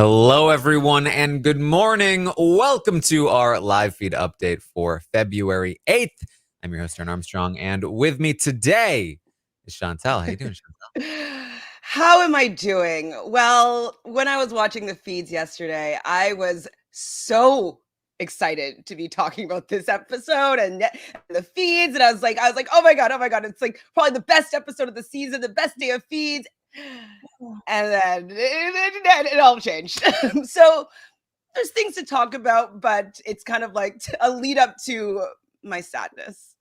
Hello, everyone, and good morning. Welcome to our live feed update for February 8th. I'm your host, Taran Armstrong, and with me today is Chantele. How you doing, Chantele? How am I doing? Well, when I was watching the feeds yesterday, I was so excited to be talking about this episode and the feeds, and I was like, oh my god, it's like probably the best episode of the season, the best day of feeds, and then it all changed. So there's things to talk about, but it's kind of like a lead up to my sadness.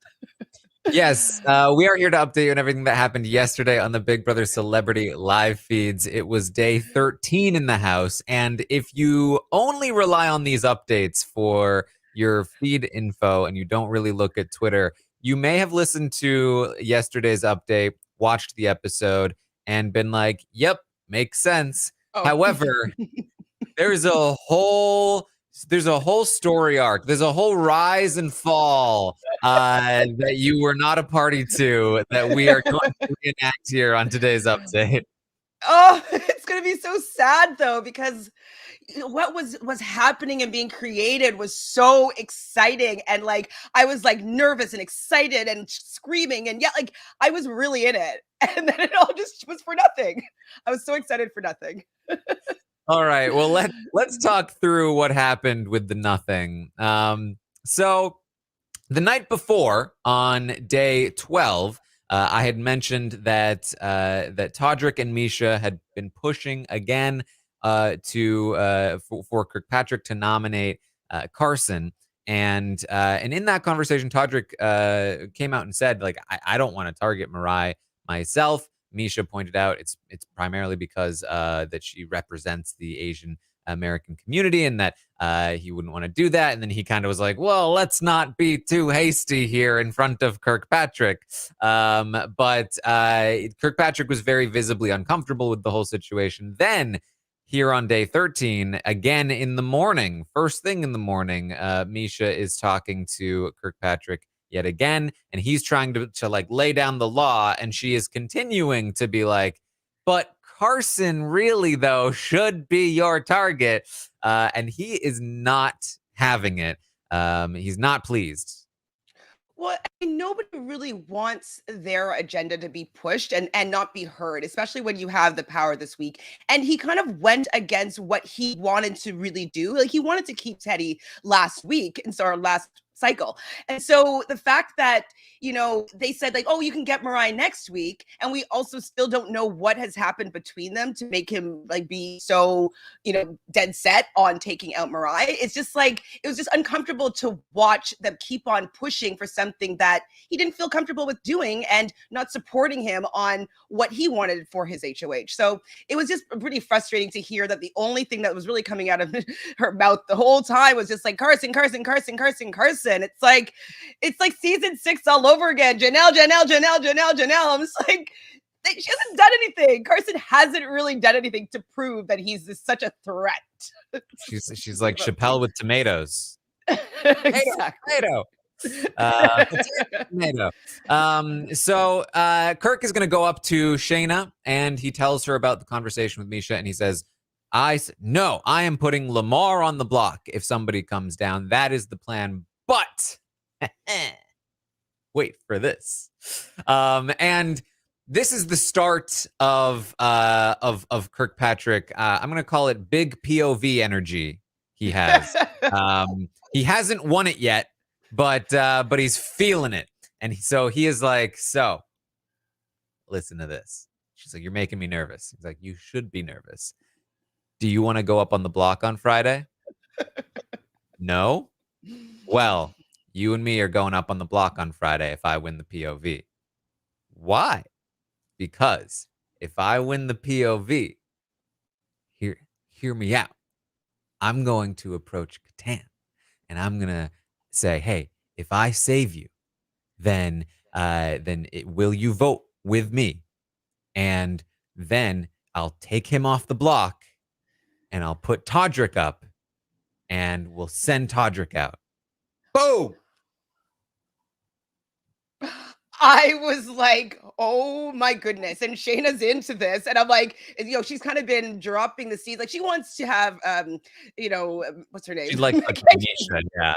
Yes, we are here to update you on everything that happened yesterday on the Big Brother Celebrity live feeds. It was day 13 in the house, and if you only rely on these updates for your feed info and you don't really look at Twitter, you may have listened to yesterday's update, watched the episode, and been like, yep, makes sense. Oh. However, there's a whole story arc. There's a whole rise and fall that you were not a party to that we are going to reenact here on today's update. Oh, it's gonna be so sad though, because what was happening and being created was so exciting, and like I was like nervous and excited and screaming, and yeah, like I was really in it, and then it all just was for nothing. I was so excited for nothing. All right, well let's talk through what happened with the nothing. So the night before, on day 12, I had mentioned that that Todrick and Misha had been pushing again for Kirkpatrick to nominate Carson, and in that conversation, Todrick came out and said, like, I don't want to target Mariah myself. Misha pointed out it's primarily because that she represents the Asian American community and that he wouldn't want to do that. And then he kind of was like, well, let's not be too hasty here in front of Kirkpatrick. But Kirkpatrick was very visibly uncomfortable with the whole situation. Then here on day 13, again in the morning, first thing in the morning, Misha is talking to Kirkpatrick yet again, and he's trying to like lay down the law, and she is continuing to be like, but Carson really though should be your target, and he is not having it. He's not pleased. Well, I mean, nobody really wants their agenda to be pushed and not be heard, especially when you have the power this week. And he kind of went against what he wanted to really do. Like he wanted to keep Teddy last week, and so our last cycle. And so the fact that, they said like, oh, you can get Mariah next week, and we also still don't know what has happened between them to make him like be so, dead set on taking out Mariah. It's just like it was just uncomfortable to watch them keep on pushing for something that he didn't feel comfortable with doing and not supporting him on what he wanted for his HOH. So it was just pretty frustrating to hear that the only thing that was really coming out of her mouth the whole time was just like Carson, Carson, Carson, Carson, Carson. It's like season 6 all over again. Janelle. I'm just like, she hasn't done anything. Carson hasn't really done anything to prove that he's such a threat. She's like Chappelle with tomatoes. Exactly. Tomato. So Kirk is going to go up to Shayna, and he tells her about the conversation with Misha, and he says, no, I am putting Lamar on the block if somebody comes down. That is the plan. But wait for this. And this is the start of Kirkpatrick. I'm gonna call it big POV energy he has. He hasn't won it yet, but he's feeling it. And so he is like, so listen to this. She's like, you're making me nervous. He's like, you should be nervous. Do you want to go up on the block on Friday? No? Well, you and me are going up on the block on Friday if I win the POV. Why? Because if I win the POV, hear me out. I'm going to approach Catan, and I'm going to say, hey, if I save you, then will you vote with me? And then I'll take him off the block, and I'll put Todrick up, and we'll send Todrick out. Boom! I was like, oh my goodness. And Shayna's into this. And I'm like, she's kind of been dropping the seed. Like she wants to have what's her name? She likes like Misha, yeah.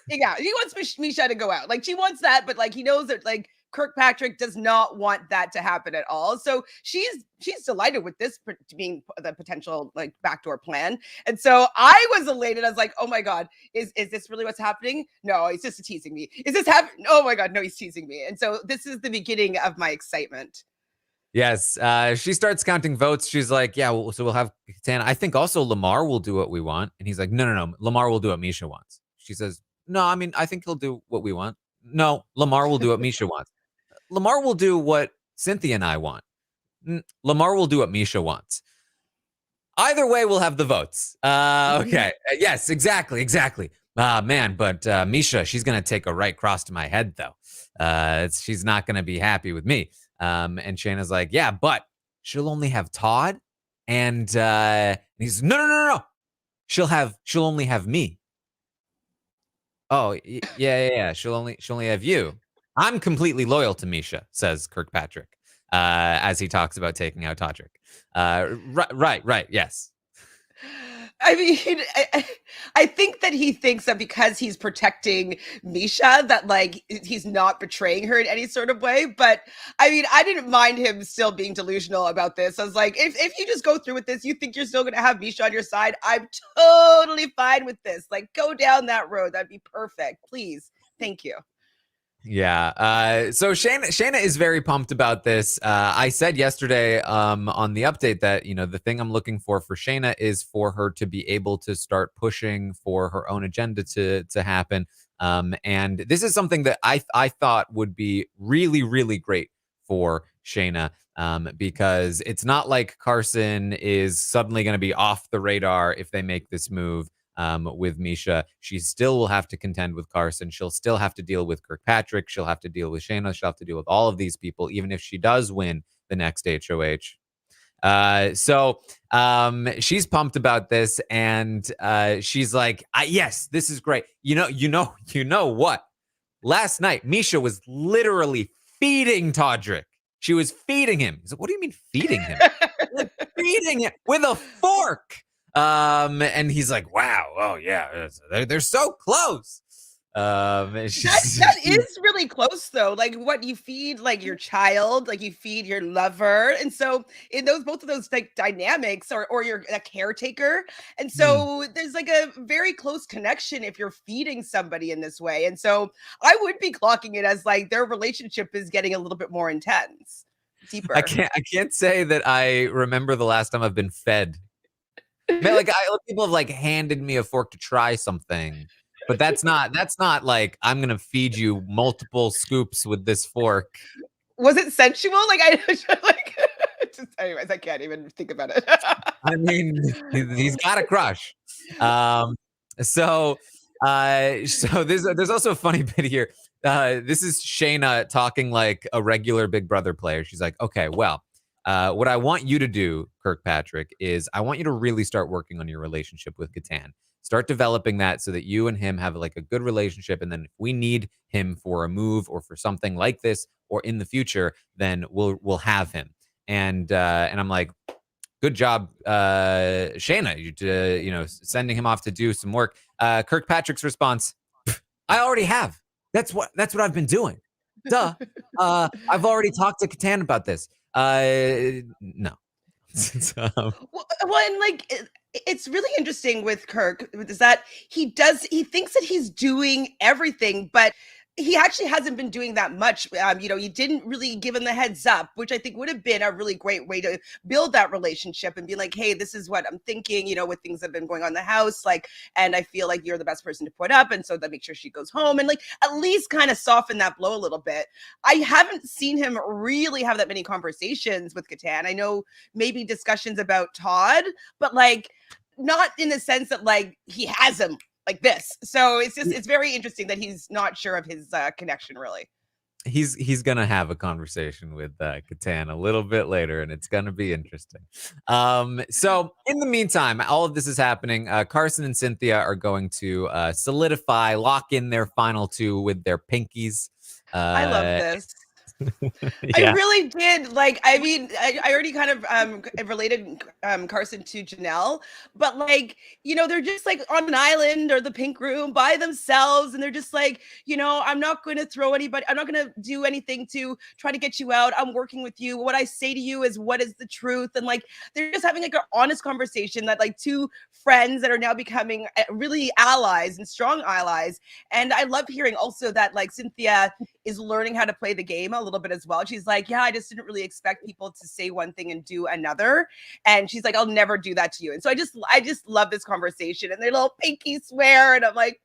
Yeah, he wants Misha to go out. Like she wants that, but like he knows that like Kirkpatrick does not want that to happen at all. So she's delighted with this being the potential like backdoor plan. And so I was elated. I was like, oh my god, is this really what's happening? No, he's just teasing me. Is this happening? Oh my god, no, he's teasing me. And so this is the beginning of my excitement. Yes, she starts counting votes. She's like, "Yeah, so we'll have Katana. I think also Lamar will do what we want." And he's like, "No, no, no. Lamar will do what Misha wants." She says, "No, I mean, I think he'll do what we want." No, Lamar will do what Misha wants. Lamar will do what Cynthia and I want. Lamar will do what Misha wants. Either way, we'll have the votes. Okay. Yes, exactly, exactly. Man, but Misha, she's gonna take a right cross to my head, though. She's not gonna be happy with me. And Shayna's like, yeah, but she'll only have Todd, and he's no, no, no, no. She'll only have me. Oh, yeah, yeah, yeah. She'll only have you. I'm completely loyal to Misha, says Kirkpatrick, as he talks about taking out Todrick. Right, yes. I mean, I think that he thinks that because he's protecting Misha, that like he's not betraying her in any sort of way. But I mean, I didn't mind him still being delusional about this. I was like, if you just go through with this, you think you're still going to have Misha on your side. I'm totally fine with this. Like, go down that road. That'd be perfect. Please. Thank you. Yeah. So Shayna is very pumped about this. I said yesterday on the update that, the thing I'm looking for Shayna is for her to be able to start pushing for her own agenda to happen. And this is something that I thought would be really, really great for Shayna. Because it's not like Carson is suddenly going to be off the radar if they make this move. With Misha, she still will have to contend with Carson. She'll still have to deal with Kirkpatrick. She'll have to deal with Shayna. She'll have to deal with all of these people, even if she does win the next HOH. So she's pumped about this, and she's like, "Yes, this is great." You know what? Last night, Misha was literally feeding Todrick. She was feeding him. He's like, "What do you mean feeding him?" Like, feeding him with a fork. And he's like, wow, oh yeah, they're so close. That is really close though. Like what you feed like your child, like you feed your lover. And so in both of those like dynamics or you're a caretaker. And so there's like a very close connection if you're feeding somebody in this way. And so I would be clocking it as like their relationship is getting a little bit more intense, deeper. I can't say that I remember the last time I've been fed. Man, like people have like handed me a fork to try something, but that's not like I'm gonna feed you multiple scoops with this fork. Was it sensual? Like I like just anyways, I can't even think about it. I mean, he's got a crush. So there's also a funny bit here. This is Shayna talking like a regular Big Brother player. She's like, okay, well, what I want you to do, Kirkpatrick, is I want you to really start working on your relationship with Catan. Start developing that so that you and him have like a good relationship. And then if we need him for a move or for something like this or in the future, then we'll have him. And I'm like, good job, Shayna, sending him off to do some work. Kirkpatrick's response, I already have. That's what I've been doing. Duh. I've already talked to Catan about this. No. Well, and like it's really interesting with Kirk is that he thinks that he's doing everything, but he actually hasn't been doing that much. He didn't really give him the heads up, which I think would have been a really great way to build that relationship and be like, hey, this is what I'm thinking, with things that have been going on in the house. Like, and I feel like you're the best person to put up. And so that make sure she goes home and like at least kind of soften that blow a little bit. I haven't seen him really have that many conversations with Catan. I know maybe discussions about Todd, but like not in the sense that like he has him like this. So it's very interesting that he's not sure of his connection really. He's gonna have a conversation with Catan a little bit later, and it's gonna be interesting. So in the meantime, all of this is happening. Carson and Cynthia are going to lock in their final two with their pinkies. I love this. I Yeah. really did. Like, I mean, I already kind of related Carson to Janelle, but like, they're just like on an island or the pink room by themselves, and they're just like, I'm not going to throw anybody, I'm not going to do anything to try to get you out. I'm working with you. What I say to you is what is the truth. And like, they're just having like an honest conversation that like two friends that are now becoming really allies and strong allies. And I love hearing also that like Cynthia is learning how to play the game a little bit as well. She's like, yeah, I just didn't really expect people to say one thing and do another. And she's like, I'll never do that to you. And so I just love this conversation and their little pinky swear. And I'm like,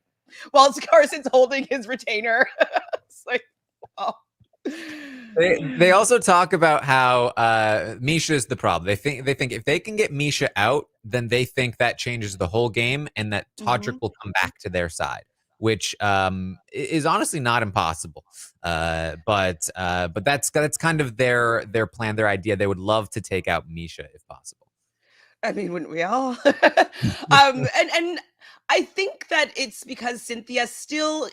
well, Carson's holding his retainer. It's like, oh. They also talk about how Misha's the problem. They think if they can get Misha out, then they think that changes the whole game and that Todrick will come back to their side, which is honestly not impossible. But that's kind of their plan, their idea. They would love to take out Misha if possible. I mean, wouldn't we all? And I think that it's because Cynthia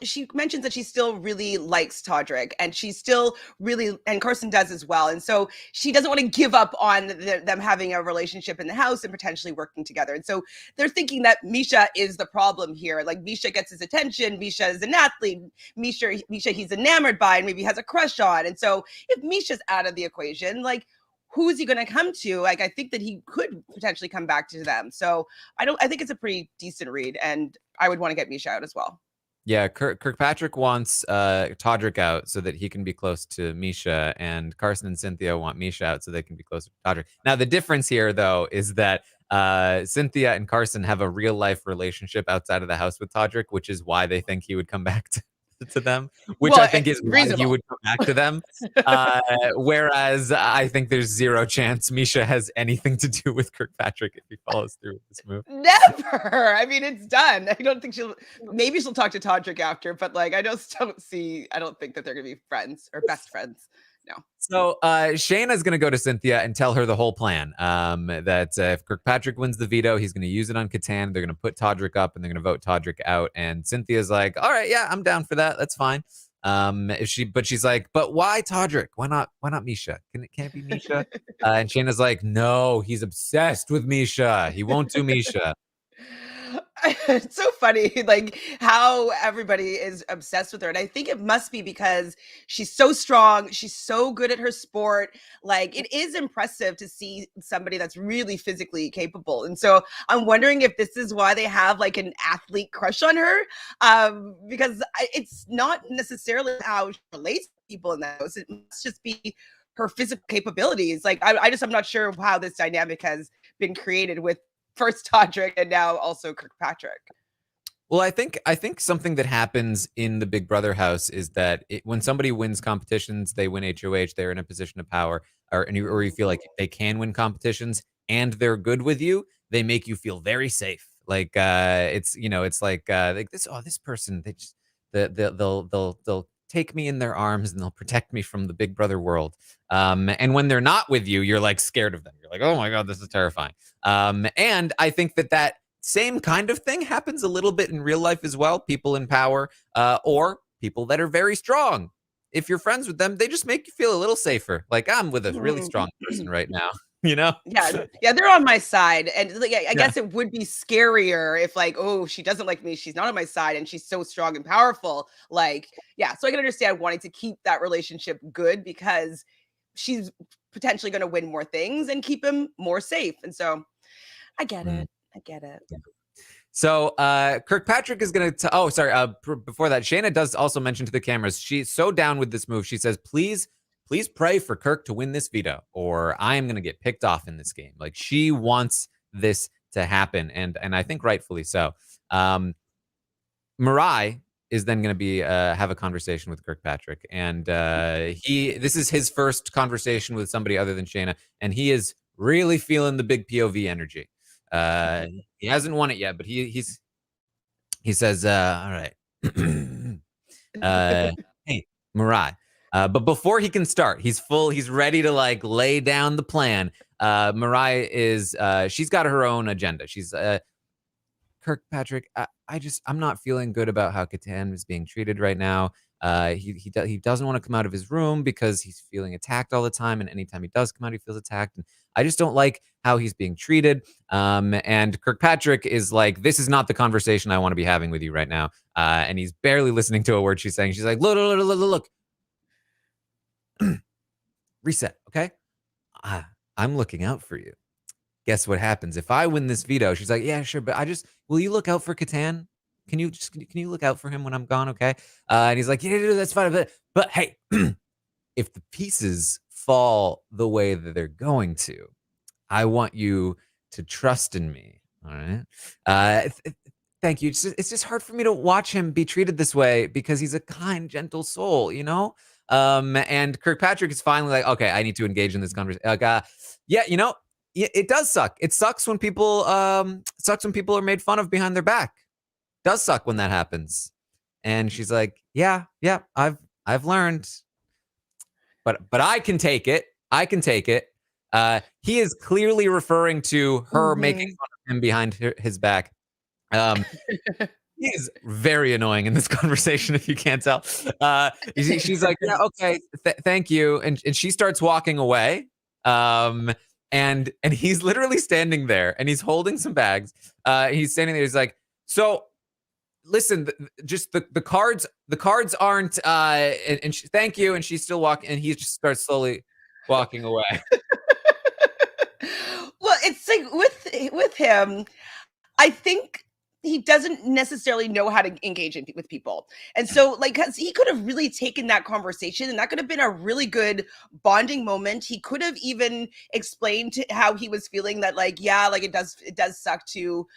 she mentions that she still really likes Todrick, and she still really, and Carson does as well. And so she doesn't want to give up on them having a relationship in the house and potentially working together. And so they're thinking that Misha is the problem here. Like, Misha gets his attention. Misha is an athlete. Misha he's enamored by and maybe has a crush on. And so if Misha's out of the equation, like, who is he going to come to? Like, I think that he could potentially come back to them. So I think it's a pretty decent read, and I would want to get Misha out as well. Yeah, Kirkpatrick wants Todrick out so that he can be close to Misha, and Carson and Cynthia want Misha out so they can be closer to Todrick. Now, the difference here, though, is that Cynthia and Carson have a real life relationship outside of the house with Todrick, which is why they think he would come back to them, which I think is why he would come back to them. Whereas I think there's zero chance Misha has anything to do with Kirkpatrick if he follows through with this move. Never. I mean, it's done. I don't think maybe she'll talk to Todrick after, but like, I don't think that they're going to be friends or best friends. No. So Shayna's going to go to Cynthia and tell her the whole plan. That if Kirkpatrick wins the veto, he's going to use it on Catan. They're going to put Todrick up and they're going to vote Todrick out. And Cynthia's like, all right, yeah, I'm down for that. That's fine. But she's like, but why Todrick? Why not Misha? Can't it be Misha? And Shayna's like, no, he's obsessed with Misha. He won't do Misha. It's so funny, like how everybody is obsessed with her. And I think it must be because she's so strong. She's so good at her sport. Like, it is impressive to see somebody that's really physically capable. And so I'm wondering if this is why they have like an athlete crush on her. Because it's not necessarily how she relates to people in the house. It must just be her physical capabilities. Like, I'm not sure how this dynamic has been created with first Todrick and now also Kirkpatrick. Well, I think something that happens in the Big Brother house is that when somebody wins competitions, they win HOH, they're in a position of power, or you feel like they can win competitions and they're good with you, they make you feel very safe. Like it's like this person, they'll take me in their arms and they'll protect me from the Big Brother world. And when they're not with you, you're like scared of them. You're like, oh my God, this is terrifying. And I think that same kind of thing happens a little bit in real life as well. People in power or people that are very strong. If you're friends with them, they just make you feel a little safer. Like, I'm with a really strong person right now, you know? Yeah, they're on my side. And like, I guess it would be scarier if like, oh, she doesn't like me, she's not on my side, and she's so strong and powerful. Like, yeah, so I can understand wanting to keep that relationship good because she's potentially going to win more things and keep him more safe. And so I get it. I get it. So Kirkpatrick is going to, before that, Shayna does also mention to the cameras, she's so down with this move. She says, please pray for Kirk to win this veto or I am going to get picked off in this game. Like, she wants this to happen. And I think rightfully so. Mirai is then going to be have a conversation with Kirkpatrick. And this is his first conversation with somebody other than Shayna. And he is really feeling the big POV energy. He hasn't won it yet, but he says, all right. Hey, Mirai. But before he can start, he's ready to like lay down the plan. Mirai is she's got her own agenda. She's Kirkpatrick, I'm not feeling good about how Catan is being treated right now. He doesn't want to come out of his room because he's feeling attacked all the time, and anytime he does come out, he feels attacked. And I just don't like how he's being treated. And Kirkpatrick is like, this is not the conversation I want to be having with you right now. And he's barely listening to a word she's saying. She's like, look. Reset, okay? I'm looking out for you. Guess what happens if I win this veto? She's like, yeah, sure, but will you look out for Catan? Can you look out for him when I'm gone, okay? And he's like, yeah, that's fine, but hey, if the pieces fall the way that they're going to, I want you to trust in me. All right. Thank you. It's just hard for me to watch him be treated this way because he's a kind, gentle soul, you know? And Kirkpatrick is finally like, okay, I need to engage in this conversation. Yeah, it does suck. It sucks when people are made fun of behind their back. Does suck when that happens. And she's like, yeah, I've learned. But I can take it. I can take it. He is clearly referring to her making fun of him behind his back. He is very annoying in this conversation, if you can't tell. She's like, yeah, okay, thank you. And she starts walking away. And he's literally standing there and he's holding some bags. He's standing there. He's like, so listen, just the cards aren't, thank you. And she's still walking and he just starts slowly walking away. Well, it's like with him, I think he doesn't necessarily know how to engage with people. And so like, cause he could have really taken that conversation and that could have been a really good bonding moment. He could have even explained how he was feeling that like, yeah, like it does suck to,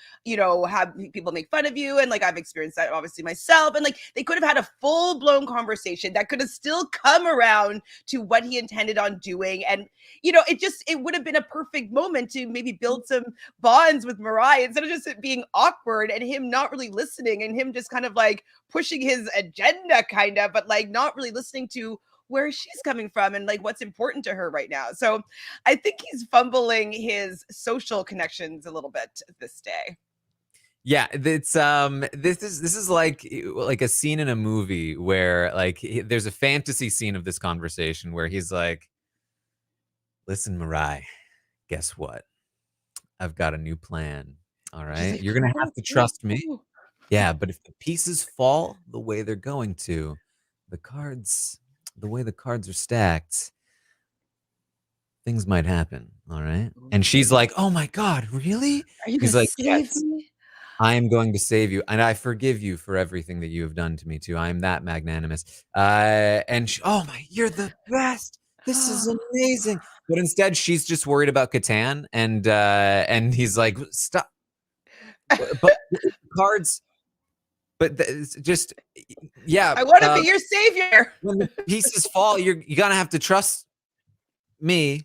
have people make fun of you. And like, I've experienced that obviously myself. And like, they could have had a full blown conversation that could have still come around to what he intended on doing. And, it would have been a perfect moment to maybe build some bonds with Mariah instead of just it being awkward and him not really listening and him just kind of like pushing his agenda but like not really listening to where she's coming from and like what's important to her right now. So I think he's fumbling his social connections a little bit this day. Yeah, it's this is like a scene in a movie where like there's a fantasy scene of this conversation where he's like, listen, Mariah, guess what? I've got a new plan. All right. Like, You're going to have to trust me. Yeah. But if the pieces fall the way they're going to, the way the cards are stacked, things might happen. All right. And she's like, oh my God, really? Are you going He's to like, save yes, me? I am going to save you. And I forgive you for everything that you have done to me too. I am that magnanimous. And oh my, you're the best. This is amazing. But instead, she's just worried about Catan, and he's like, "Stop!" But cards, but just yeah. I want to be your savior. When the pieces fall, you're gonna have to trust me.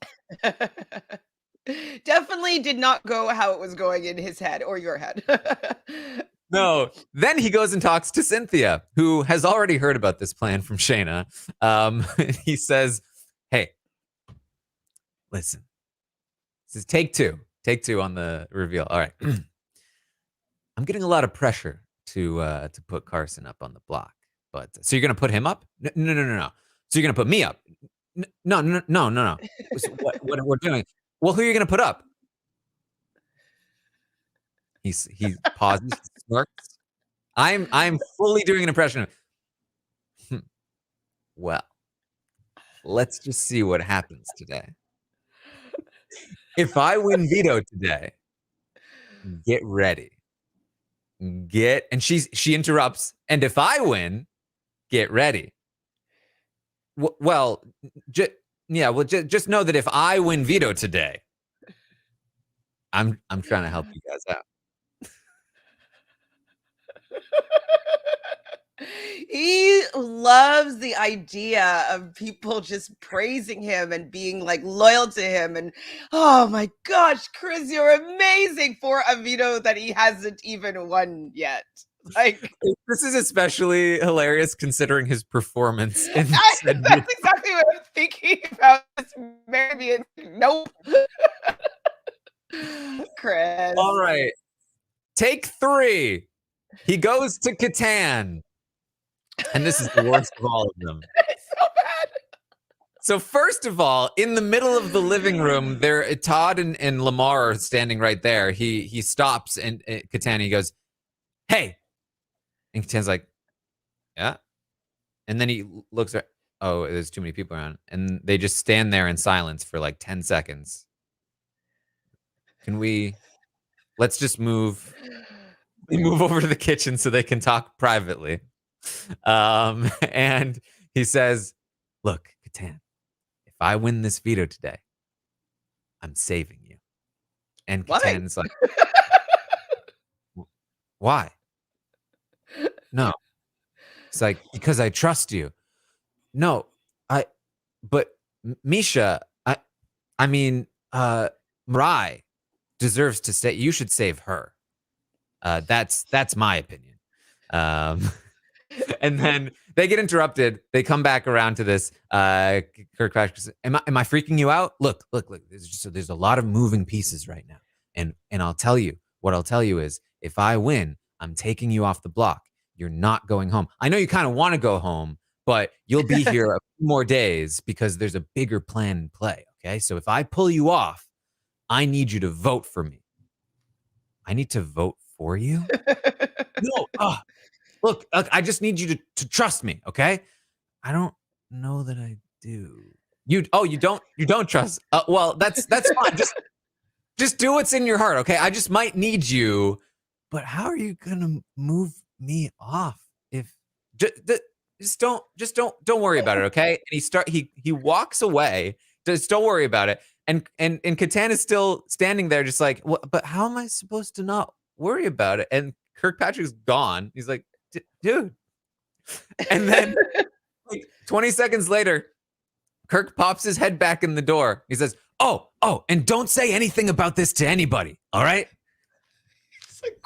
Definitely did not go how it was going in his head or your head. No. Then he goes and talks to Cynthia, who has already heard about this plan from Shayna. He says, "Hey, listen, this is take two on the reveal. All right, I'm getting a lot of pressure to put Carson up on the block, but so you're gonna put him up? No. So you're gonna put me up? No. So what we're doing? Well, who are you gonna put up?" He pauses, smirks. I'm fully doing an impression of. Well, let's just see what happens today. If I win veto today, get ready. And she interrupts. And if I win, get ready. Well, just know that if I win veto today, I'm trying to help you guys out. He loves the idea of people just praising him and being like loyal to him. And oh my gosh, Chris, you're amazing for a veto that he hasn't even won yet. Like, this is especially hilarious considering his performance. That's exactly what I'm thinking about. Maybe nope. Chris. All right. Take 3. He goes to Catan. And this is the worst of all of them. It's so bad. So first of all, in the middle of the living room, there Todd and Lamar are standing right there. He stops and Catan, he goes, "Hey," and Catan's like, "Yeah," and then he looks at, oh, there's too many people around, and they just stand there in silence for like 10 seconds. Let's just move. We move over to the kitchen so they can talk privately. And he says, "Look, Catan, if I win this veto today, I'm saving you." And Why? Catan's like, "Why? No." It's like, "Because I trust you." No, but Misha, I mean, Mirai deserves to stay. You should save her. That's my opinion. Um, and then they get interrupted. They come back around to this. Kirkpatrick says, am I freaking you out? Look. There's a lot of moving pieces right now, and I'll tell you what I'll tell you is if I win, I'm taking you off the block. You're not going home. I know you kind of want to go home, but you'll be here a few more days because there's a bigger plan in play. Okay, so if I pull you off, I need you to vote for me. I need to vote for you? No. Look, I just need you to trust me, okay? I don't know that I do. You don't trust. Well, that's fine. Just do what's in your heart, okay? I just might need you, but how are you gonna move me off if just don't worry about it, okay? And he walks away. Just don't worry about it. And Catan is still standing there, just like, well, but how am I supposed to not worry about it? And Kirkpatrick's gone. He's like, dude. And then like 20 seconds later, Kirk pops his head back in the door. He says, oh, and don't say anything about this to anybody. All right. It's like,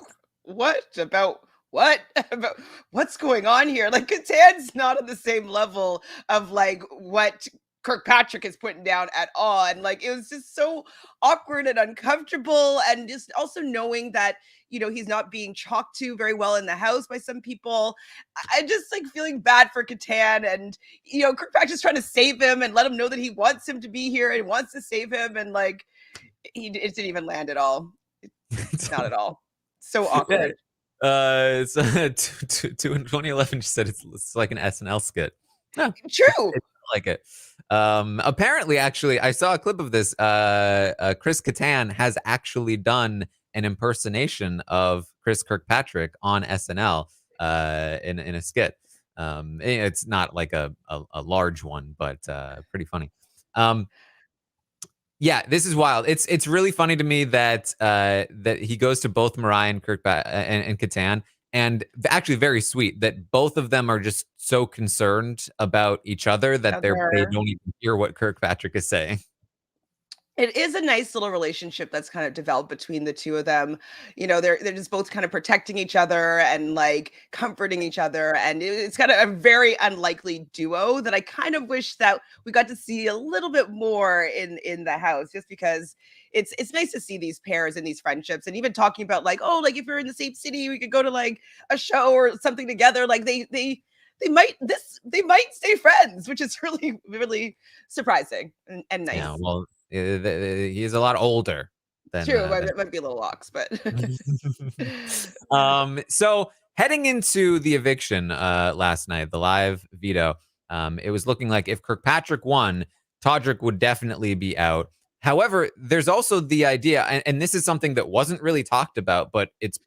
what about what about what's going on here? Like Catan's not on the same level of like what Kirkpatrick is putting down at all. And like it was just so awkward and uncomfortable. And just also knowing that, he's not being talked to very well in the house by some people. I just like feeling bad for Catan and Kirkpatrick's trying to save him and let him know that he wants him to be here and wants to save him. And like it didn't even land at all. It's not at all. So awkward. It's in 2011. She said it's like an SNL skit. No, True. it's like it. Apparently, actually, I saw a clip of this. Chris Kattan has actually done an impersonation of Chris Kirkpatrick on SNL in a skit. It's not like a large one, but pretty funny. Yeah, this is wild. It's really funny to me that that he goes to both Mariah and and Catan, and actually very sweet that both of them are just so concerned about each other that they don't even hear what Kirkpatrick is saying. It is a nice little relationship that's kind of developed between the two of them. They're just both kind of protecting each other and like comforting each other. And it's kind of a very unlikely duo that I kind of wish that we got to see a little bit more in the house, just because it's nice to see these pairs and these friendships, and even talking about like, oh, like if we're in the same city, we could go to like a show or something together. Like they might stay friends, which is really, really surprising and nice. Yeah, well, he's a lot older than True, it might be a little ox, but so heading into the eviction last night, the live veto, it was looking like if Kirkpatrick won, Todrick would definitely be out. However, there's also the idea, and this is something that wasn't really talked about, but it's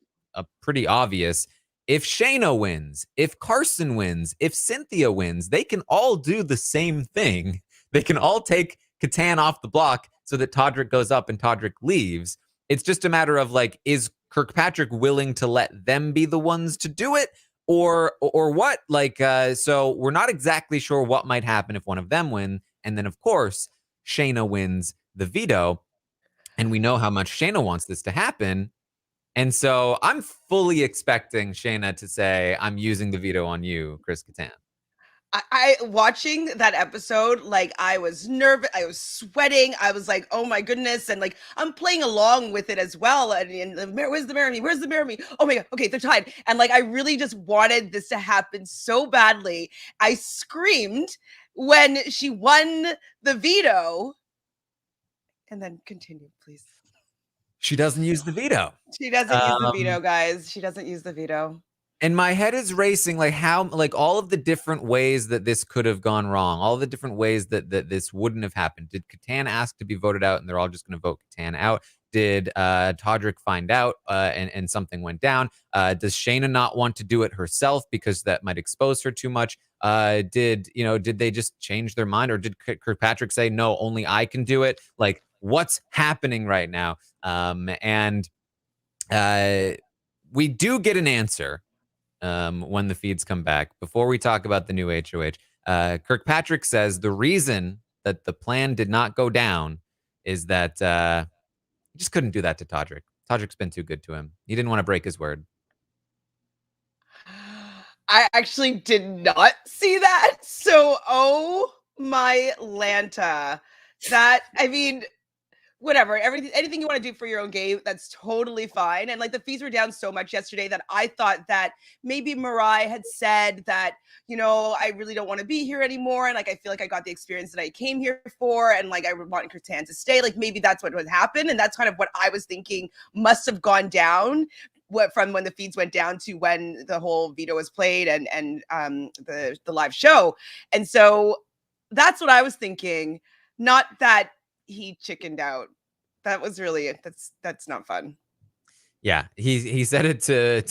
pretty obvious. If Shayna wins, if Carson wins, if Cynthia wins, they can all do the same thing. They can all take Catan off the block so that Todrick goes up and Todrick leaves. It's just a matter of like, is Kirkpatrick willing to let them be the ones to do it, or what? Like, so we're not exactly sure what might happen if one of them win, and then of course Shayna wins the veto, and we know how much Shayna wants this to happen. And so I'm fully expecting Shayna to say, "I'm using the veto on you, Chris Kattan." I watching that episode, like I was nervous, I was sweating, I was like, oh my goodness, and like I'm playing along with it as well. And the mayor, where's the mayor? Me? Where's the mayor? Me? Oh my god, okay, they're tied. And like I really just wanted this to happen so badly. I screamed when she won the veto, and then continue, please. She doesn't use the veto. She doesn't use the Um, veto, guys. She doesn't use the veto. and my head is racing, like how, like all of the different ways that this could have gone wrong, all the different ways that this wouldn't have happened. Did Catan ask to be voted out, and they're all just going to vote Catan out? Did Todrick find out and something went down? Does Shayna not want to do it herself because that might expose her too much? Did they just change their mind, or did Kirkpatrick say no, only I can do it? Like, what's happening right now? And we do get an answer when the feeds come back. Before we talk about the new HOH, Kirkpatrick says the reason that the plan did not go down is that he just couldn't do that to Todrick. Todrick's been too good to him. He didn't want to break his word. I actually did not see that. So, oh my Lanta. That, I mean, whatever, anything you want to do for your own game, that's totally fine. And like the fees were down so much yesterday that I thought that maybe Mariah had said that, I really don't want to be here anymore. And like, I feel like I got the experience that I came here for. And like, I want Catan to stay. Like, maybe that's what would happen. And that's kind of what I was thinking must have gone down from when the feeds went down to when the whole veto was played and the live show. And so that's what I was thinking. Not that he chickened out. That was really it. That's not fun. Yeah, he said it to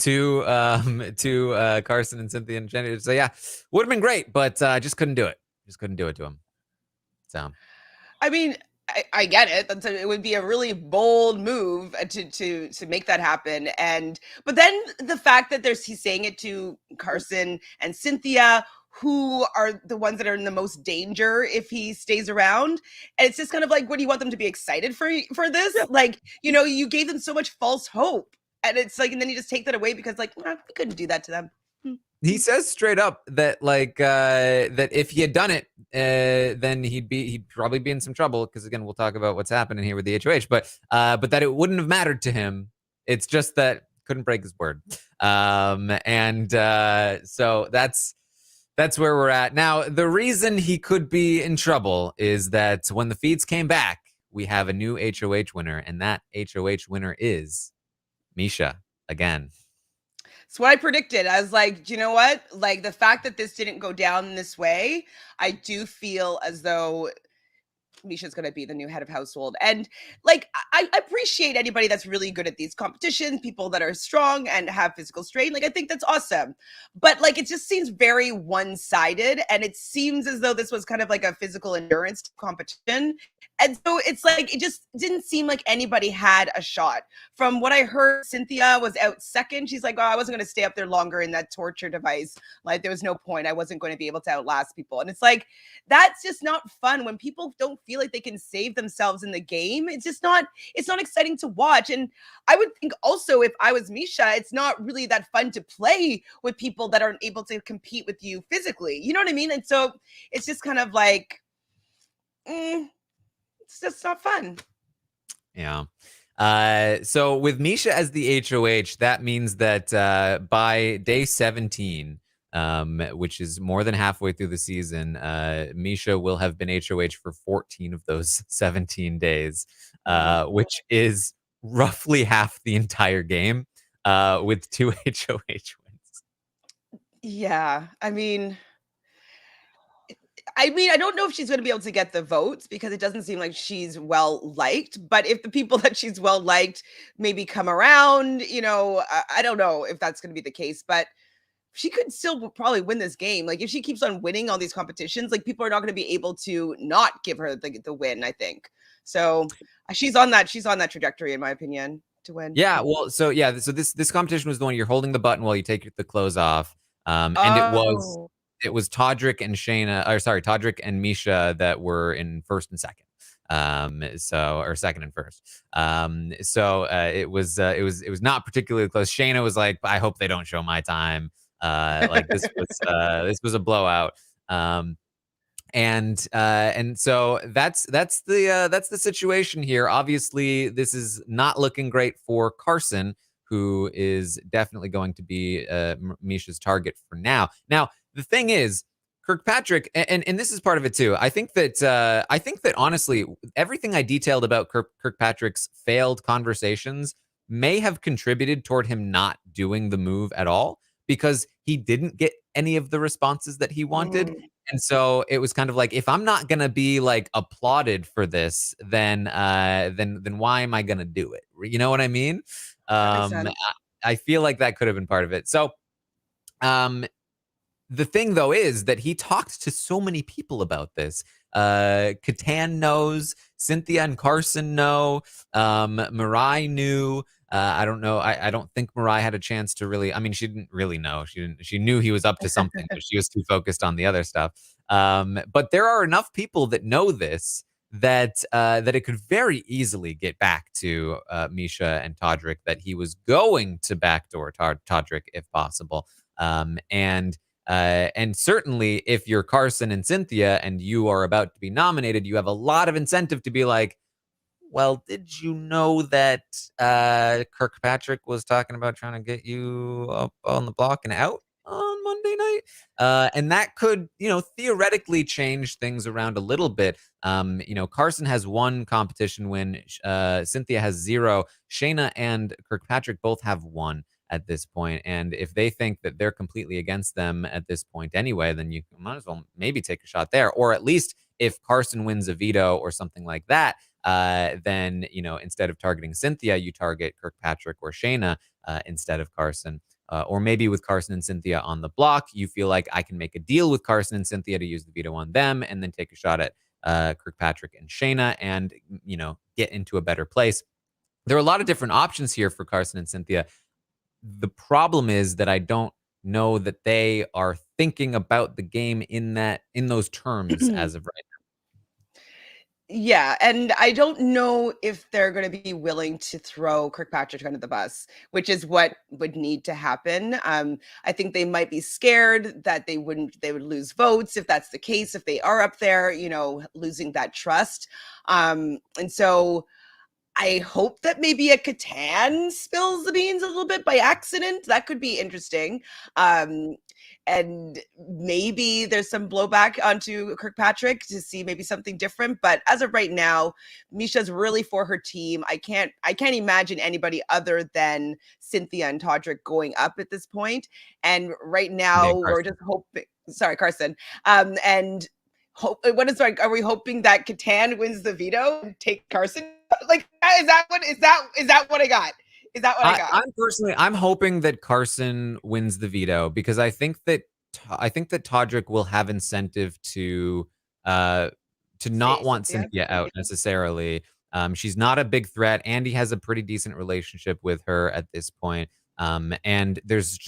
Carson and Cynthia and Jenny. So yeah, would have been great, but just couldn't do it. Just couldn't do it to him. So I mean, I get it. It would be a really bold move to make that happen. But then the fact that he's saying it to Carson and Cynthia, who are the ones that are in the most danger if he stays around. And it's just kind of like, what do you want them to be excited for this? Yeah. Like, you gave them so much false hope. And it's like, and then you just take that away because like, we couldn't do that to them. He says straight up that like that if he had done it, then he'd probably be in some trouble, because again, we'll talk about what's happening here with the HOH, but that it wouldn't have mattered to him. It's just that couldn't break his word. So that's where we're at. Now, the reason he could be in trouble is that when the feeds came back, we have a new HOH winner, and that HOH winner is Misha again. It's what I predicted. I was like, do you know what? Like, the fact that this didn't go down this way, I do feel as though Misha's going to be the new head of household. And like, I appreciate anybody that's really good at these competitions, people that are strong and have physical strain. Like, I think that's awesome. But like, it just seems very one-sided. And it seems as though this was kind of like a physical endurance competition. And so it's like, it just didn't seem like anybody had a shot. From what I heard, Cynthia was out second. She's like, oh, I wasn't going to stay up there longer in that torture device. Like, there was no point. I wasn't going to be able to outlast people. And it's like, that's just not fun when people don't feel like they can save themselves in the game. It's not exciting to watch. And I would think also, if I was Misha, it's not really that fun to play with people that aren't able to compete with you physically. You know what I mean? And so it's just kind of like, it's just not fun. Yeah. So with Misha as the HOH, that means that by day 17, which is more than halfway through the season, Misha will have been HOH for 14 of those 17 days, which is roughly half the entire game, with 2 HOH wins. Yeah. I don't know if she's going to be able to get the votes because it doesn't seem like she's well liked. But if the people that she's well liked maybe come around, I don't know if that's going to be the case. But she could still probably win this game. Like, if she keeps on winning all these competitions, like, people are not going to be able to not give her the win, I think. So she's on that trajectory, in my opinion, to win. Yeah, well, so this competition was the one you're holding the button while you take the clothes off. And it was Todrick and Todrick and Misha that were in first and second. Or second and first. It was not particularly close. Shayna was like, I hope they don't show my time. This was a blowout. And so that's the situation here. Obviously, this is not looking great for Carson, who is definitely going to be Misha's target for now. Now, the thing is, Kirkpatrick, and this is part of it too. I think that honestly, everything I detailed about Kirkpatrick's failed conversations may have contributed toward him not doing the move at all because he didn't get any of the responses that he wanted. Mm, And so it was kind of like, if I'm not gonna be like applauded for this, then why am I gonna do it? You know what I mean? that makes Um, sense. I feel like that could have been part of it. So um, the thing though is that he talked to so many people about this. Catan knows, Cynthia and Carson know, Mirai knew. I don't know. I don't think Mirai had a chance to really. I mean, she didn't really know. She knew he was up to something, but she was too focused on the other stuff. But there are enough people that know this that it could very easily get back to Misha and Todrick, that he was going to backdoor Todrick if possible. And certainly, if you're Carson and Cynthia and you are about to be nominated, you have a lot of incentive to be like, well, did you know that Kirkpatrick was talking about trying to get you up on the block and out on Monday night? And that could, theoretically change things around a little bit. Carson has one competition win, Cynthia has zero. Shayna and Kirkpatrick both have one at this point. And if they think that they're completely against them at this point anyway, then you might as well maybe take a shot there. Or at least if Carson wins a veto or something like that, then instead of targeting Cynthia, you target Kirkpatrick or Shayna instead of Carson. Or maybe with Carson and Cynthia on the block, you feel like I can make a deal with Carson and Cynthia to use the veto on them, and then take a shot at Kirkpatrick and Shayna, and get into a better place. There are a lot of different options here for Carson and Cynthia. The problem is that I don't know that they are thinking about the game in those terms as of right Yeah, and I don't know if they're gonna be willing to throw Kirkpatrick under the bus, which is what would need to happen. I think they might be scared that they would lose votes if that's the case, if they are up there, losing that trust. And so I hope that maybe a Catan spills the beans a little bit by accident. That could be interesting. Um, and maybe there's some blowback onto Kirkpatrick to see maybe something different. But as of right now, Misha's really for her team. I can't imagine anybody other than Cynthia and Todrick going up at this point. And right now. now we're just hoping, sorry, Carson. And what is like, are we hoping that Catan wins the veto and take Carson? Like, is that what I got? Is that what I got? I'm hoping that Carson wins the veto, because I think that Todrick will have incentive to not Say want Cynthia. Cynthia out necessarily. She's not a big threat. Andy has a pretty decent relationship with her at this point. And there's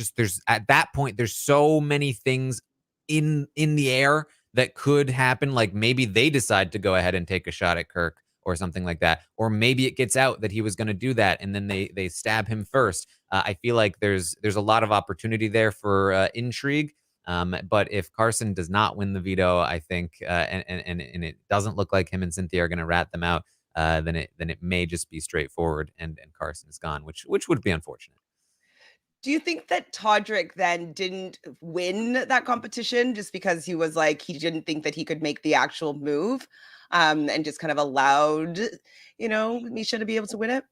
at that point, there's so many things in the air that could happen. Like, maybe they decide to go ahead and take a shot at Kirk or something like that. Or maybe it gets out that he was going to do that, and then they stab him first. I feel like there's a lot of opportunity there for intrigue. But if Carson does not win the veto, I think, and it doesn't look like him and Cynthia are going to rat them out, then it may just be straightforward, and Carson is gone, which would be unfortunate. Do you think that Todrick then didn't win that competition just because he was like he didn't think that he could make the actual move, and just kind of allowed, Misha to be able to win it?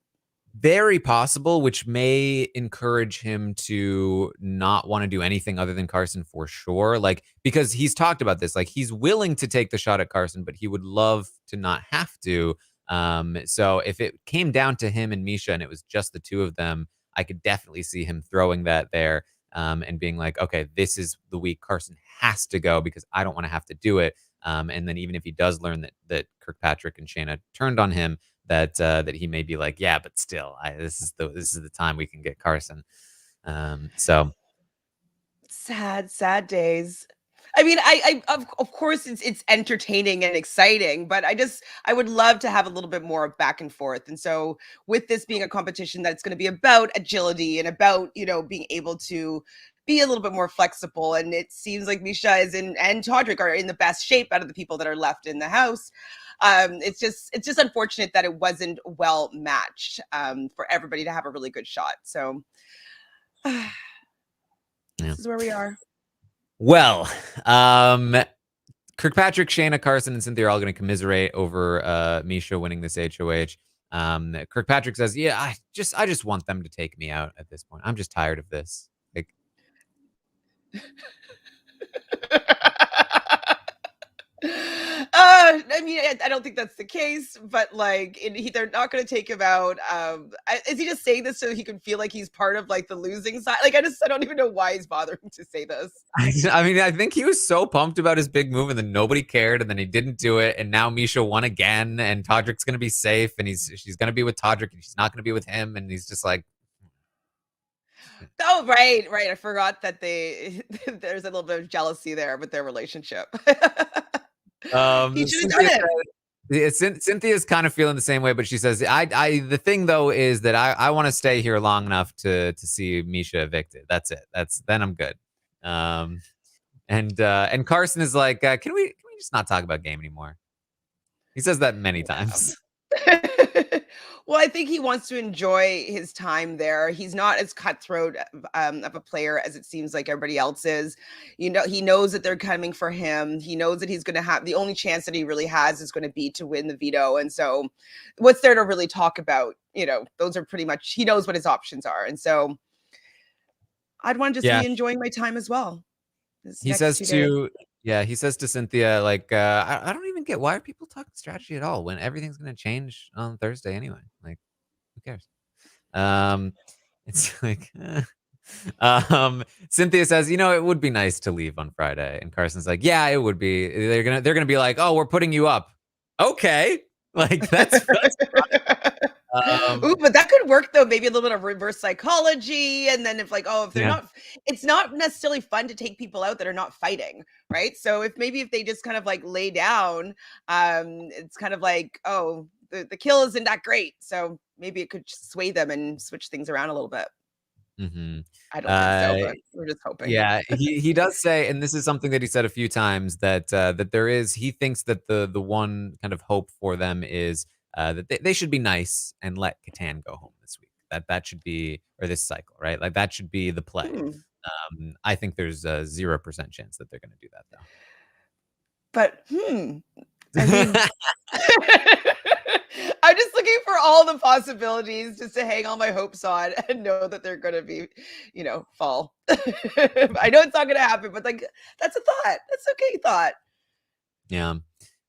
Very possible, which may encourage him to not want to do anything other than Carson for sure. Like, because he's talked about this, like he's willing to take the shot at Carson, but he would love to not have to. So if it came down to him and Misha and it was just the two of them, I could definitely see him throwing that there, and being like, okay, this is the week Carson has to go because I don't want to have to do it. And then even if he does learn that Kirkpatrick and Shayna turned on him, that he may be like, yeah, but still, this is the time we can get Carson. So Sad, sad days. I mean, of course it's entertaining and exciting, but I would love to have a little bit more back and forth. And so with this being a competition that's going to be about agility and about, being able to be a little bit more flexible. And it seems like Misha is in and Todrick are in the best shape out of the people that are left in the house. It's just unfortunate that it wasn't well matched for everybody to have a really good shot. So Yeah. this is where we are. Well, Kirkpatrick, Shayna, Carson, and Cynthia are all going to commiserate over Misha winning this HOH. Kirkpatrick says, "Yeah, I just want them to take me out at this point. I'm just tired of this." Like, I mean, I don't think that's the case, but like, they're not going to take him out. Is he just saying this so he can feel like he's part of like the losing side? Like, I don't even know why he's bothering to say this. I mean, I think he was so pumped about his big move, and then nobody cared, and then he didn't do it, and now Misha won again, and Todrick's going to be safe, and she's going to be with Todrick, and she's not going to be with him, and he's just like, oh, right. I forgot that there's a little bit of jealousy there with their relationship. He should have done it. Cynthia's kind of feeling the same way, but she says, the thing though is that I want to stay here long enough to see Misha evicted. That's it. Then I'm good. And Carson is like, can we just not talk about game anymore? He says that many times. Well, I think he wants to enjoy his time there. He's not as cutthroat of a player as it seems like everybody else is. You know, he knows that they're coming for him. He knows that he's going to have the only chance that he really has is going to be to win the veto. And so, what's there to really talk about? You know, those are pretty much, he knows what his options are. And so, I'd want to just be enjoying my time as well. He says to Cynthia, like, I don't even get, why are people talking strategy at all when everything's going to change on Thursday anyway? Like, who cares? It's like, Cynthia says, it would be nice to leave on Friday. And Carson's like, yeah, it would be. They're going to be like, oh, we're putting you up. Okay. Like, that's Ooh, but that could work though. Maybe a little bit of reverse psychology, and then if they're not, it's not necessarily fun to take people out that are not fighting, right? So if they just kind of like lay down, it's kind of like, oh, the kill isn't that great, so maybe it could sway them and switch things around a little bit. Mm-hmm. I don't think so, but we're just hoping. Yeah, he does say, and this is something that he said a few times, that he thinks that the one kind of hope for them is that they should be nice and let Catan go home this week. That should be, or this cycle, right? Like that should be the play. I think there's a 0% chance that they're going to do that though. But I mean, I'm just looking for all the possibilities just to hang all my hopes on and know that they're going to be, fall. I know it's not going to happen, but like, that's a thought. That's okay thought. Yeah.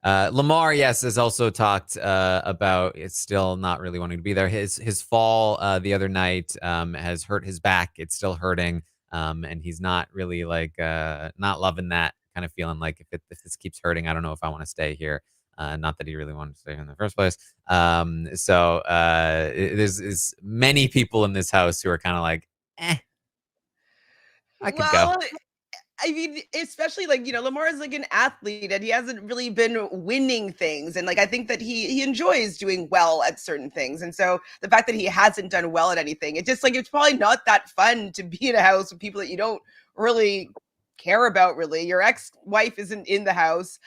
Lamar, yes, has also talked about it's still not really wanting to be there. His fall the other night has hurt his back. It's still hurting. And he's not really like not loving that, kind of feeling like if this keeps hurting, I don't know if I want to stay here. Not that he really wanted to stay here in the first place. So there's many people in this house who are kind of like, I could go. I mean, especially like, Lamar is like an athlete and he hasn't really been winning things. And like, I think that he enjoys doing well at certain things. And so the fact that he hasn't done well at anything, it's probably not that fun to be in a house with people that you don't really care about, really. Your ex-wife isn't in the house.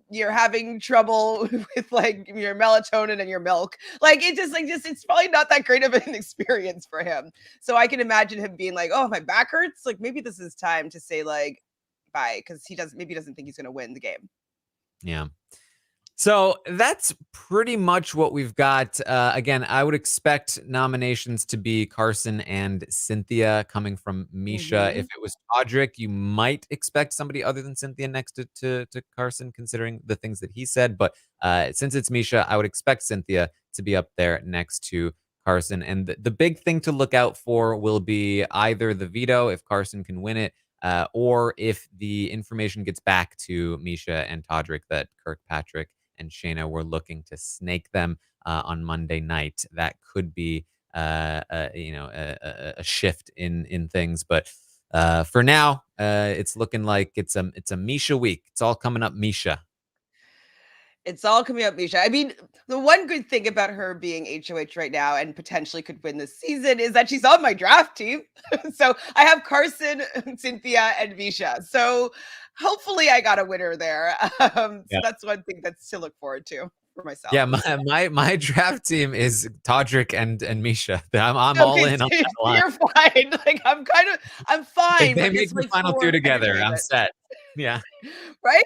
You're having trouble with like your melatonin and your milk. Like it's probably not that great of an experience for him. So I can imagine him being like, oh, my back hurts. Like maybe this is time to say like bye, because he doesn't think he's gonna win the game. Yeah. So that's pretty much what we've got. Again, I would expect nominations to be Carson and Cynthia coming from Misha. If it was Todrick, you might expect somebody other than Cynthia next to Carson, considering the things that he said. But since it's Misha, I would expect Cynthia to be up there next to Carson. And the big thing to look out for will be either the veto, if Carson can win it, or if the information gets back to Misha and Todrick that Kirkpatrick and Shayna were looking to snake them on Monday night. That could be, a shift in things. But for now, it's looking like it's a Misha week. It's all coming up Misha. It's all coming up, Misha. I mean, the one good thing about her being HOH right now and potentially could win this season is that she's on my draft team. So I have Carson, Cynthia, and Misha. So hopefully I got a winner there. So that's one thing that's to look forward to for myself. Yeah, my draft team is Todrick and Misha. I'm all Okay, in on so that line. you're fine. Like I'm If fine, they but make just the like final two for together, I'm entertainment, set. Yeah. right?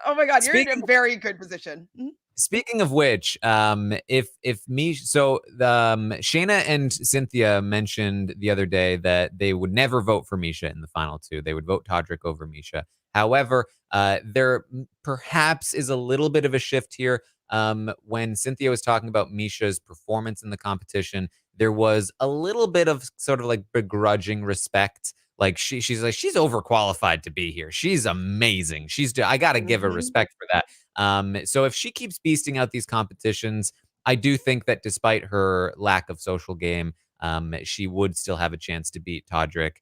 Oh my God, you're in Speaking a very good position. Mhm. Speaking of which, if Misha, Shayna and Cynthia mentioned the other day that they would never vote for Misha in the final two. They would vote Todrick over Misha. However, there perhaps is a little bit of a shift here. When Cynthia was talking about Misha's performance in the competition, there was a little bit of sort of like begrudging respect. Like she's like, she's overqualified to be here. She's amazing. I got to give her Mhm. respect for that. So if she keeps beasting out these competitions, I do think that despite her lack of social game, she would still have a chance to beat Todrick.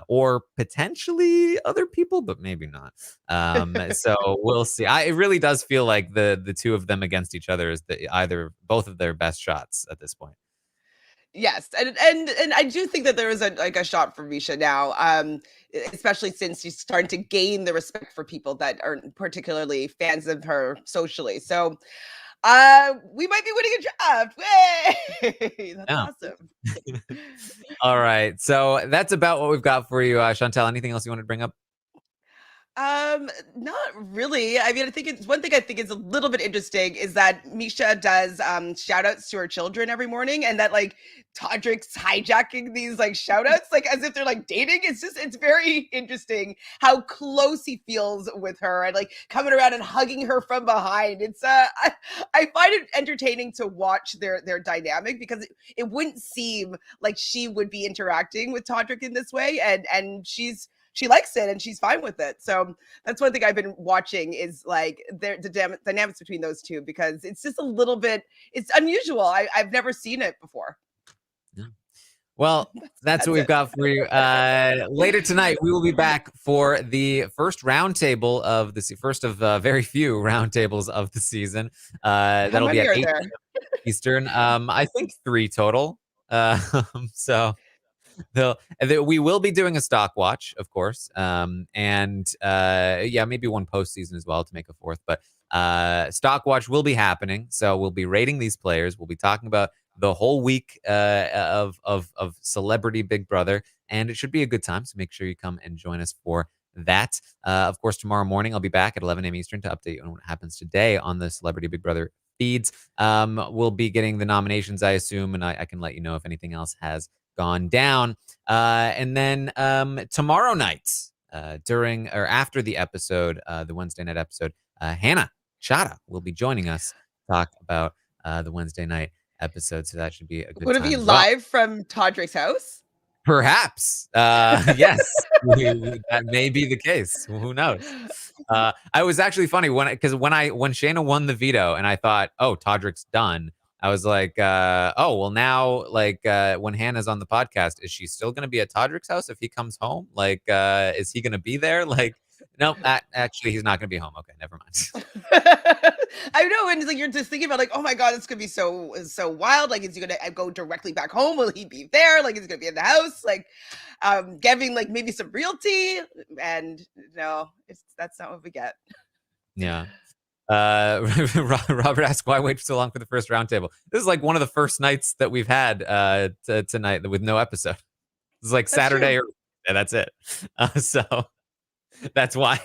Or potentially other people, but maybe not. So we'll see. It really does feel like the two of them against each other is either both of their best shots at this point. Yes, and I do think that there is a shot for Misha now, especially since she's starting to gain the respect for people that aren't particularly fans of her socially. So, we might be winning a draft. Way, that's Yeah. awesome. All right. So that's about what we've got for you, Chantel. Anything else you want to bring up? Not really. I mean, I think it's one thing I think is a little bit interesting is that Misha does shout outs to her children every morning, and that like Todrick's hijacking these like shout outs like as if they're like dating. It's very interesting how close he feels with her and like coming around and hugging her from behind. I find it entertaining to watch their dynamic because it wouldn't seem like she would be interacting with Todrick in this way, and she likes it and she's fine with it. So that's one thing I've been watching is like the dynamics between those two because it's just a little bit it's unusual. I've never seen it before. Yeah. Well, that's what That's we've it. got for you. Later tonight, we will be back for the first roundtable of first of very few roundtables of the season. How That'll be many at are 8 there? p.m. Eastern. I think 3 total. So we will be doing a stock watch, of course, and yeah, maybe one postseason as well to make a fourth. But stock watch will be happening, so we'll be rating these players. We'll be talking about the whole week of Celebrity Big Brother, and it should be a good time. So make sure you come and join us for that. Of course, tomorrow morning I'll be back at 11 a.m. Eastern to update you on what happens today on the Celebrity Big Brother feeds. We'll be getting the nominations, I assume, and I can let you know if anything else has gone down. And then tomorrow night, during or after the episode, the Wednesday night episode, Hannah Chata will be joining us to talk about the Wednesday night episode. So that should be a good Would it be time as well. live from Todrick's house? Perhaps. Yes, that may be the case. Who knows? I was actually funny because when Shayna won the veto and I thought, oh, Todrick's done. I was like, oh, well, now, like, when Hannah's on the podcast, is she still going to be at Todrick's house if he comes home? Like, is he going to be there? Like, no, actually, he's not going to be home. Okay, never mind. I know, and like you're just thinking about like, oh my god, this could be so wild. Like, is he gonna go directly back home? Will he be there? Like, is he gonna be in the house? Like, giving like maybe some realty? And no, that's not what we get. Yeah. Robert asked, why wait so long for the first roundtable? This is like one of the first nights that we've had tonight with no episode. It's like That's Saturday true. or that's it. So that's why.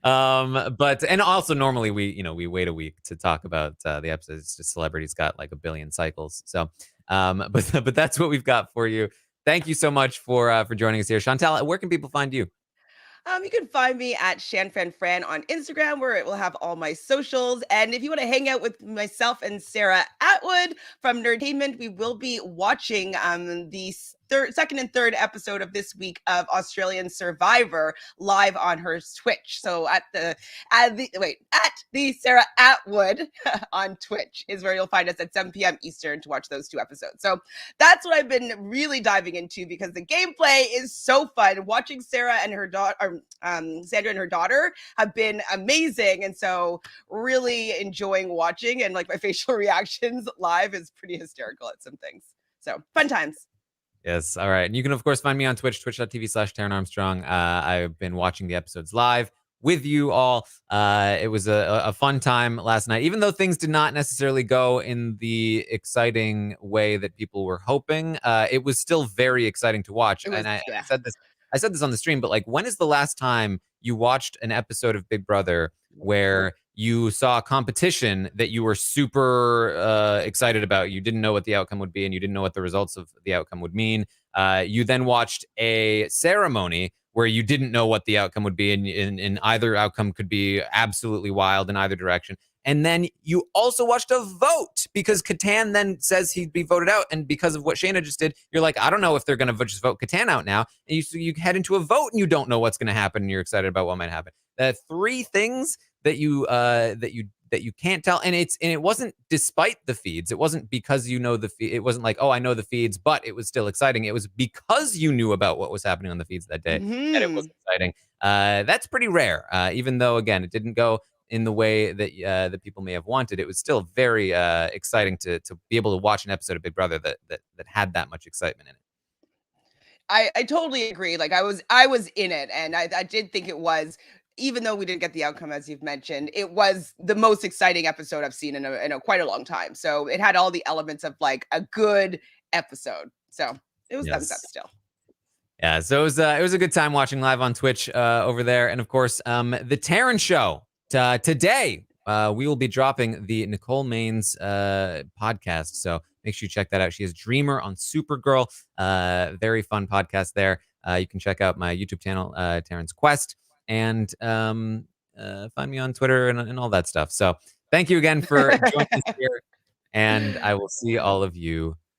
But and also normally we wait a week to talk about the episodes. It's just Celebrity's got like a billion cycles. So but that's what we've got for you. Thank you so much for joining us here. Chantal, where can people find you? You can find me at ShanFranFran on Instagram, where it will have all my socials. And if you want to hang out with myself and Sarah Atwood from Nerdtainment, we will be watching the second and third episode of this week of Australian Survivor live on her Twitch. So at the Sarah Atwood on Twitch is where you'll find us at 7 p.m. Eastern to watch those 2 episodes. So that's what I've been really diving into because the gameplay is so fun. Watching Sarah and her daughter, Sandra and her daughter, have been amazing, and so really enjoying watching. And like my facial reactions live is pretty hysterical at some things. So fun times. Yes. All right. And you can, of course, find me on Twitch, twitch.tv/Taran Armstrong. I've been watching the episodes live with you all. It was a fun time last night, even though things did not necessarily go in the exciting way that people were hoping. It was still very exciting to watch. And I said this on the stream, but like, when is the last time you watched an episode of Big Brother where you saw a competition that you were super excited about? You didn't know what the outcome would be, and you didn't know what the results of the outcome would mean. You then watched a ceremony where you didn't know what the outcome would be, and either outcome could be absolutely wild in either direction. And then you also watched a vote because Catan then says he'd be voted out. And because of what Shayna just did, you're like, I don't know if they're going to just vote Catan out now. And you head into a vote and you don't know what's going to happen, and you're excited about what might happen. 3 things that you can't tell, and it wasn't despite the feeds. It wasn't because you know the feed. It wasn't like, oh, I know the feeds, but it was still exciting. It was because you knew about what was happening on the feeds that day that it was exciting. That's pretty rare. Even though, again, it didn't go in the way that that people may have wanted, it was still very exciting to be able to watch an episode of Big Brother that had that much excitement in it. I totally agree. Like I was in it, and I did think it was, even though we didn't get the outcome as you've mentioned, it was the most exciting episode I've seen in a quite a long time. So it had all the elements of like a good episode. So it was thumbs up still. Yeah, so it was a good time watching live on Twitch over there, and of course, the Taran Show today. We will be dropping the Nicole Maines podcast, so make sure you check that out. She is Dreamer on Supergirl. Very fun podcast there. You can check out my YouTube channel, Taran's Quest, and find me on Twitter and all that stuff. So thank you again for joining us here, and I will see all of you